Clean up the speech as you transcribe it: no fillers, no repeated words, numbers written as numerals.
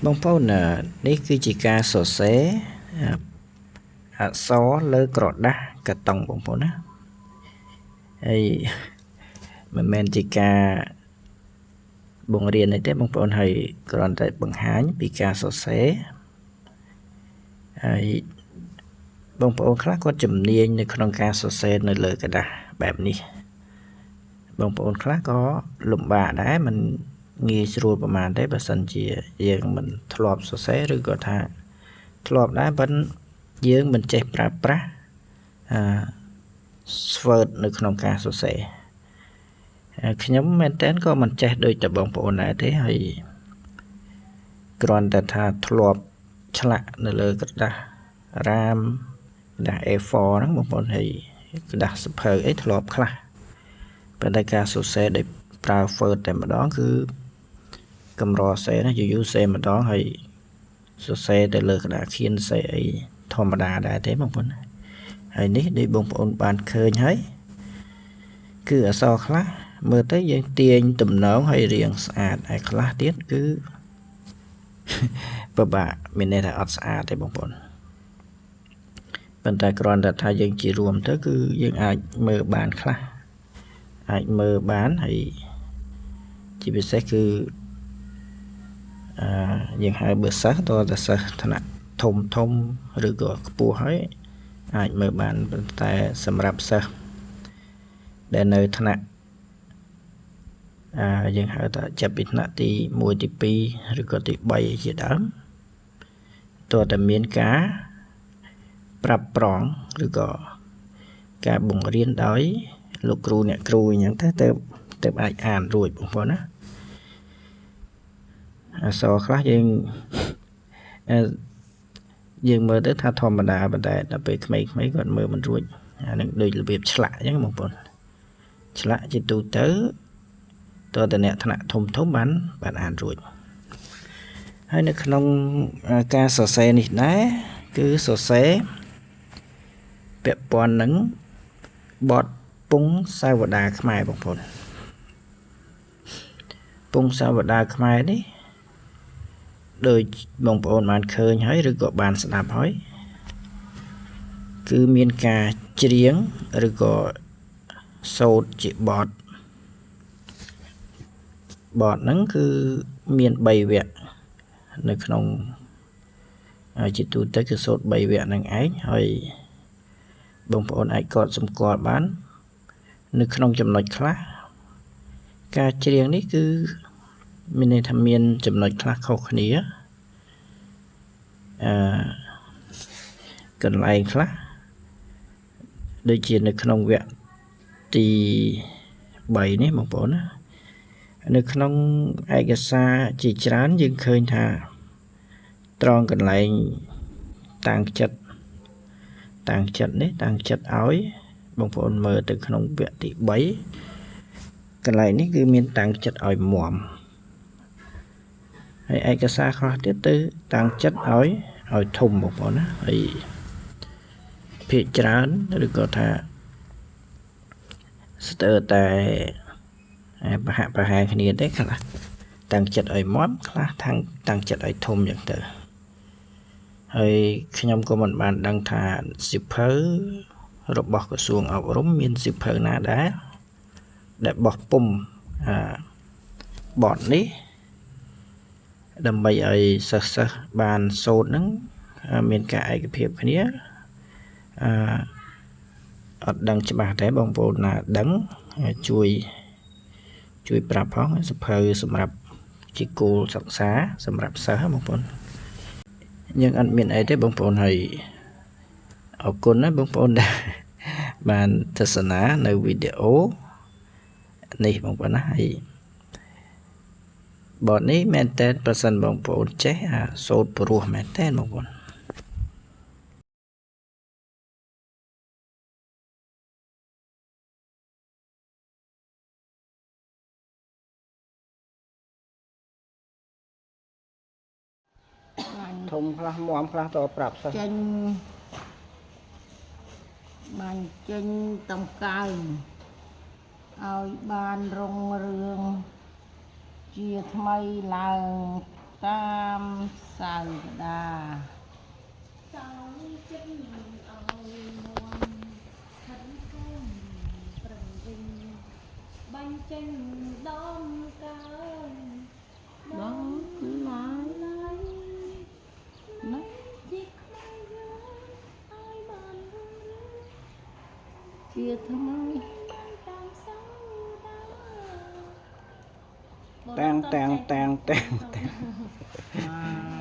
បងប្អូននេះគឺជាការសរសេរអក្សរលើក្រដាស់កាតុងបងប្អូនណាហើយមិនមែនជាការបង្រៀនទេបងប្អូនហើយគ្រាន់តែបង្ហាញពីការសរសេរហើយបងប្អូនខ្លះគាត់ជំនាញនៅក្នុងការសរសេរនៅលើក្រដាស់បែបនេះបងប្អូនខ្លះក៏លំបាកដែរមិនងាយស្រួលប្រហែលទេបើសិនជាយើងមិនធ្លាប់សរសេរឬក៏ថាធ្លាប់ដែរប៉ុន្តែយើងមិនចេះប្រើប្រាស់Word នៅក្នុងការសរសេរខ្ញុំមែនតើក៏មិនចេះដូចតែបងប្អូនដែរទេហើយគ្រាន់តែថាធ្លាប់ឆ្លាក់នៅលើក្រដាស់រាមក្រដាស់ A4 ហ្នឹងបងប្អូនហើយក្រដាស់សភៅអីធ្លាប់ខ្លះប៉ុន្តែការសរសេរដែលប្រើ Word តែម្ដងគឺកម្រសេណាយូរសេម្ដងហើយសរសេរទៅលើក្រដាស់ខៀនសេអីធម្មតាដែរទេបងប្អូនហើយនេះដូចបងប្អូនបានឃើញហើយគឺអក្សរខ្លះមើលទៅយើងទាញទំនងហើយរាងស្អាតហើយខ្លះទៀតគឺពិបាកមានន័យថាអត់ស្អាតទេបងប្អូនប៉ុន្តែគ្រាន់តែថាយើងជារួមទៅគឺយើងអាចមើលបានខ្លះអាចមើលបានហើយជាពិសេសគឺយើងហៅបើសិស្សតើសិស្សថ្នាក់ធំឬក៏ខ្ពស់ហើយអាចមើលបានប៉ុន្តែសម្រាប់សិស្សដែលនៅថ្នាក់យើងហៅថាចាប់ពីថ្នាក់ទី1ទី2ឬក៏ទី3ជាដើមតើតែមានការប្រាប់ប្រងឬក៏ការបង្រៀនដោយលោកគ្រូអ្នកគ្រូអញ្ចឹងទៅអាចអានរួចបងប្អូនណាអក្សរខ្លះយើងមើលទៅថាធម្មតាប៉ុន្តែដល់ពេលក្មេងៗគាត់មើលមិនរួចអានឹងដូចរបៀបឆ្លាក់អញ្ចឹងបងប្អូនឆ្លាក់ជាទូទៅតើតអ្នកថ្នាក់ធំបានអានរួចហើយនៅក្នុងការសរសេរនេះដែរគឺសរសេរពាក់ព័ន្ធនឹងបទពងសាវតាខ្មែរបងប្អូនពងសាវតាខ្មែរនេះដោយបងប្អូនបានឃើញហើយឬក៏បានស្ដាប់ហើយគឺមានការច្រៀងឬក៏សូត្រជាបទហ្នឹងគឺមាន3វគ្គនៅក្នុងជាទូទៅគឺសូត្រ3វគ្គនឹងឯងហើយបងប្អូនអាចកត់សម្គាល់បាននៅក្នុងចំណុចខ្លះការច្រៀងនេះគឺមានន័យថាមានចំណុចខ្លះខុសគ្នាកន្លែងខ្លះដូចជានៅក្នុងវគ្គទី3នេះបងប្អូនណានៅក្នុងឯកសារជាច្រើនយើងឃើញថាត្រង់កន្លែងតាំងចិត្តនេះតាំងចិត្តឲ្យបងប្អូនមើលទៅក្នុងវគ្គទី3កន្លែងនេះគឺមានតាំងចិត្តឲ្យមាំហើយឯកសារខ្លះទៀតទៅតាំងចិត្តឲ្យធំបងប្អូនណាហើយភាគច្រើនឬក៏ថាស្ទើរតែប្រហែលគ្នាទេខ្លះតាំងចិត្តឲ្យមាំខ្លះតាំងចិត្តឲ្យធំយ៉ាងទៅហើយខ្ញុំក៏មិនបានដឹងថាសៀវភៅរបស់ក្រសួងអប់រំមានសៀវភៅណាដែលបោះពុំបទនេះដើម្បីឲ្យសិស្សបានសូត្រហ្នឹងមានការឯកភាពគ្នាអត់ដឹងច្បាស់តែបងប្អូនណាដឹងជួយប្រាប់ផងសៀវភៅសម្រាប់ជាគោលសិក្សាសម្រាប់សិស្សបងប្អូនយើងអត់មានអីទេបងប្អូនហើយអរគុណណាបងប្អូនដែលបានទស្សនានៅវីដេអូនេះបងប្អូនណាហើយបទនេះមែនតើប្រសិនបងប្អូនចេះសូត្រព្រោះមែនតើបងប្អូនធំខ្លះមាំខ្លះតប្រាប់សិស្សចេញបានចេញតំកើងឲ្យបានរុងរឿងជាថ្មីឡើង តាមសាវតា ចង់ចិត្តឲ្យមន់ខិតខំប្រឹងវិញបាញ់ចេញដមកើបងឡាយ ឡើយ ណា ជាខ្មៅយើងឲ្យបានរួច ជាថ្មី តាមសាវតា តាំងតាំងតាំងតាំង មក